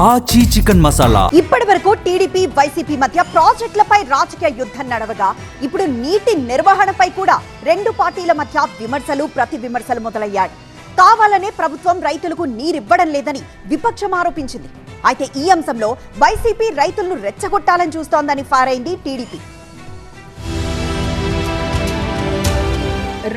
ఆచి చికెన్ మసాలా. ఇప్పటి వరకు టీడీపీ వైసీపీ మధ్య ప్రాజెక్టులపై రాజకీయ యుద్ధం నడవగా ఇప్పుడు నీటి నిర్వహణపై కూడా రెండు పార్టీల మధ్య విమర్శలు ప్రతి విమర్శలు మొదలయ్యాయి. కావాలనే ప్రభుత్వం రైతులకు నీరివ్వడం లేదని విపక్షం ఆరోపించింది. అయితే ఈ అంశంలో వైసీపీ రైతులను రెచ్చగొట్టాలని చూస్తోందని ఫైర్ అయింది టీడీపీ.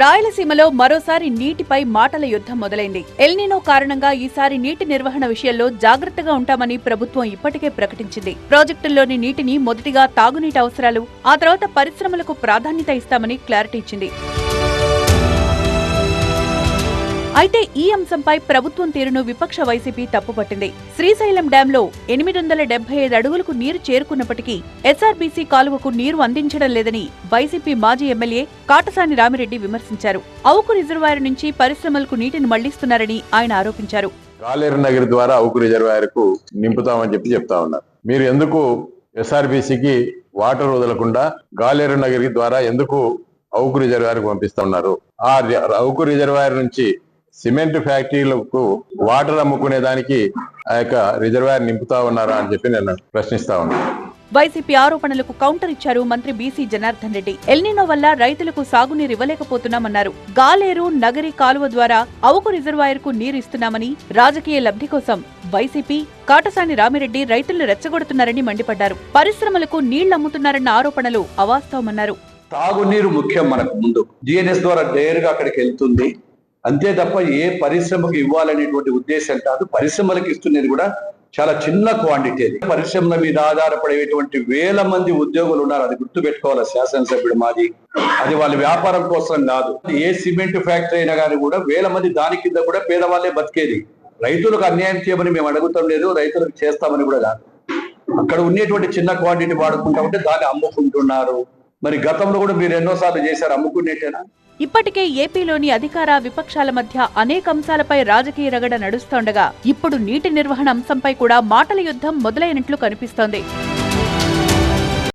రాయలసీమలో మరోసారి నీటిపై మాటల యుద్ధం మొదలైంది. ఎల్నినో కారణంగా ఈసారి నీటి నిర్వహణ విషయంలో జాగ్రత్తగా ఉంటామని ప్రభుత్వం ఇప్పటికే ప్రకటించింది. ప్రాజెక్టుల్లోని నీటిని మొదటిగా తాగునీటి అవసరాలు, ఆ తర్వాత పరిశ్రమలకు ప్రాధాన్యత ఇస్తామని క్లారిటీ ఇచ్చింది. అయితే ఈ అంశంపై ప్రభుత్వం తీరును విపక్ష వైసీపీ తప్పుపట్టింది. శ్రీశైలం డ్యాంలో 875 అడుగులకు నీరు చేరుకున్నప్పటికీ ఎస్ఆర్బీసీ కాలువకు నీరు అందించడం లేదని వైసీపీ మాజీ ఎమ్మెల్యే కాటసాని రామిరెడ్డి విమర్శించారు. అవుకు రిజర్వాయర్ నుంచి పరిశ్రమలకు నీటిని మళ్లిస్తున్నారని ఆయన ఆరోపించారు. గాలేరు నగర్ ద్వారా అవుకు రిజర్వాయర్ కు నింపుతామని చెప్తా ఉన్నారు. మీరు ఎందుకు ఎస్ఆర్బీసీకి వాటర్ వదలకుండా గాలేరు నగర్ ద్వారా ఎందుకు అవుకు రిజర్వాయర్ కు పంపిస్తా ఉన్నారు? ఆ అవుకు రిజర్వాయర్ నుంచి సిమెంట్ ఫ్యాక్టరీలకు వాటర్ అమ్ముకునే దానికి ఆ యొక్క రిజర్వాయర్ నింపుతా ఉన్నారా అని చెప్పి నేను ప్రశ్నిస్తా ఉన్నాను. వైసీపీ ఆరోపణలకు కౌంటర్ ఇచ్చారు మంత్రి బీసీ జనార్దన్ రెడ్డి. ఎల్నినో వల్ల రైతులకు సాగునీరు ఇవ్వలేకపోతున్నామన్నారు. గాలేరు నగరి కాలువ ద్వారా అవుకు రిజర్వాయర్ కు నీరు ఇస్తున్నామని రాజకీయ లబ్ధి కోసం వైసీపీ కాటసాని రామిరెడ్డి రైతులను రెచ్చగొడుతున్నారని మండిపడ్డారు. పరిశ్రమలకు నీళ్లమ్ముతున్నారన్న ఆరోపణలు అవాస్తవమన్నారు. తాగునీరు ముఖ్యం. మనకు ముందు జిఎన్ఎస్ ద్వారా డైరెక్ట్గా అక్కడికి వెళ్తుంది, అంతే తప్ప ఏ పరిశ్రమకు ఇవ్వాలనేటువంటి ఉద్దేశం కాదు. పరిశ్రమలకు ఇస్తున్నది కూడా చాలా చిన్న క్వాంటిటీ. అది పరిశ్రమల మీద ఆధారపడేటువంటి వేల మంది ఉద్యోగులు ఉన్నారు. అది గుర్తు పెట్టుకోవాలి శాసనసభ్యుడు మాది. అది వాళ్ళ వ్యాపారం కోసం కాదు. ఏ సిమెంట్ ఫ్యాక్టరీ అయినా కానీ కూడా వేల మంది దాని కింద కూడా పేదవాళ్ళే బతికేది. రైతులకు అన్యాయం చేయమని మేము అడుగుతాం లేదు, రైతులకు చేస్తామని కూడా కాదు. అక్కడ ఉండేటువంటి చిన్న క్వాంటిటీ వాడుకుంటా ఉంటే దాన్ని అమ్ముకుంటున్నారు. మరి గతంలో కూడా మీరు ఎన్నోసార్లు చేశారు, అమ్ముకునేటేనా? ఇప్పటికే ఏపీలోని అధికార విపక్షాల మధ్య అనేక అంశాలపై రాజకీయ రగడ నడుస్తోండగా ఇప్పుడు నీటి నిర్వహణ అంశంపై కూడా మాటల యుద్ధం మొదలైనట్లు కనిపిస్తోంది.